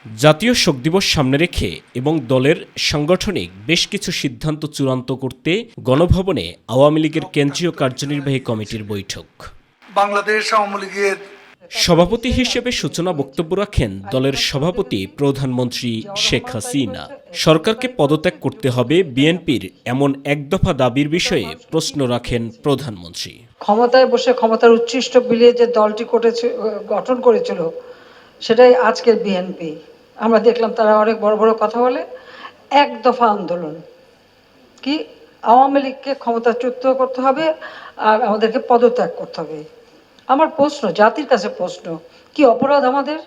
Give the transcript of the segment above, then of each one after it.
জাতীয় শোক দিবস সামনে রেখে এবং দলের সাংগঠনিক বেশ কিছু সিদ্ধান্ত চূড়ান্ত করতে গণভবনে আওয়ামী লীগের কেন্দ্রীয় কার্যনির্বাহী কমিটির বৈঠক। বাংলাদেশ আওয়ামী লীগের সভাপতি হিসেবে সূচনা বক্তব্য রাখেন দলের সভাপতি প্রধানমন্ত্রী শেখ হাসিনা। সরকারকে পদত্যাগ করতে হবে বিএনপির এমন এক দফা দাবির বিষয়ে প্রশ্ন রাখেন প্রধানমন্ত্রী। ক্ষমতায় বসে ক্ষমতার উচ্ছিষ্ট বিলিয়ে যে দলটি গঠন করেছিল সেটাই আজকের বিএনপি। আমরা দেখলাম তারা অনেক বড় বড় কথা বলে। এক দফা আন্দোলন কি, আওয়ামী লীগকে ক্ষমতাচ্যুত করতে হবে আর আমাদেরকে পদত্যাগ করতে হবে। আমার প্রশ্ন, জাতির কাছে প্রশ্ন, কি অপরাধ আমাদের?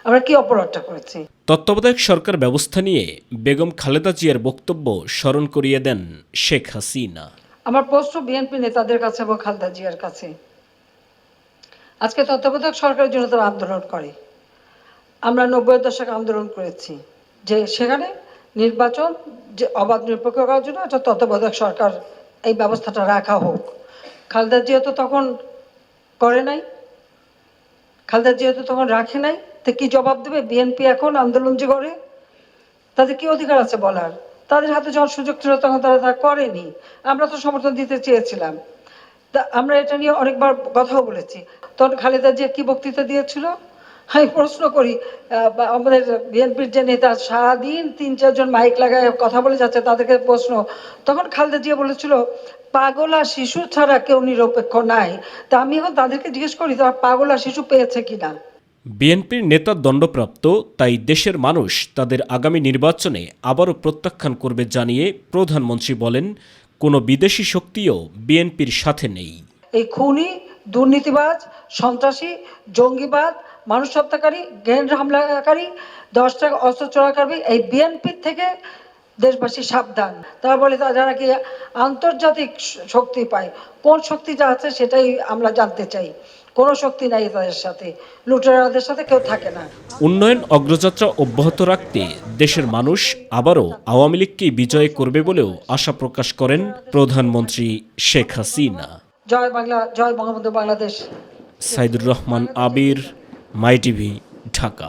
আমরা কি অপরাধটা করেছি? তত্ত্বাবধায়ক সরকার ব্যবস্থা নিয়ে বেগম খালেদা জিয়ার বক্তব্য স্মরণ করিয়ে দেন শেখ হাসিনা। আমার প্রশ্ন বিএনপি নেতাদের কাছে এবং খালেদা জিয়ার কাছে, আজকে তত্ত্বাবধায়ক সরকারের জন্য তারা আন্দোলন করে। আমরা 90-এর দশকে আন্দোলন করেছি যে সেখানে নির্বাচন যে অবাধ নিরপেক্ষ করার জন্য একটা তত্ত্বাবধায়ক সরকার এই ব্যবস্থাটা রাখা হোক। খালেদা জিয়া তো তখন করে নাই, খালেদা জিয়া তো তখন রাখে নাই, তো কি জবাব দেবে বিএনপি এখন আন্দোলন যে করে? তাদের কি অধিকার আছে বলার? তাদের হাতে যখন সুযোগ ছিল তখন তারা করেনি। আমরা তো সমর্থন দিতে চেয়েছিলাম, তা আমরা এটা নিয়ে অনেকবার কথাও বলেছি। তখন খালেদা জিয়া কি বক্তৃতা দিয়েছিল আমি প্রশ্ন করি। আমাদের বিএনপির যে নেতা সারাদিন 3-4 জন মাইক লাগায় কথা বলে যাচ্ছে, তাদেরকে প্রশ্ন, তখন খালেদা জিয়া বলেছিল পাগলা শিশু ছাড়া কেউ নিরপেক্ষ নাই। তা আমি এখন তাদেরকে জিজ্ঞেস করি তারা পাগলা শিশু পেয়েছে কিনা। বিএনপির নেতা দণ্ডপ্রাপ্ত, তাই দেশের মানুষ তাদের আগামী নির্বাচনে আবারও প্রত্যাখ্যান করবে জানিয়ে প্রধানমন্ত্রী বলেন, কোনো বিদেশি শক্তিও বিএনপির সাথে নেই। এই খুনি, দুর্নীতিবাজ, সন্ত্রাসী, জঙ্গিবাদ, মানুষ হত্যাকারী, গ্রেনেড হামলাকারী, 10 টাকা অস্ত্র চোরাকারী, এই বিএনপির থেকে দেশবাসী সাবধান। তারা বলে যারা কি আন্তর্জাতিক শক্তি পায়, কোন শক্তি যা আছে সেটাই আমরা জানতে চাই। কোনো শক্তি নাই তাদের সাথে, লুটেরাদের সাথে কেউ থাকে না। উন্নয়ন অগ্রযাত্রা অব্যাহত রাখতে দেশের মানুষ আবারও আওয়ামী লীগকেই বিজয় করবে বলেও আশা প্রকাশ করেন প্রধানমন্ত্রী শেখ হাসিনা। জয় বাংলা, জয় বঙ্গবন্ধু বাংলাদেশ। সাইদুর রহমান আবির, মাই টিভি, ঢাকা।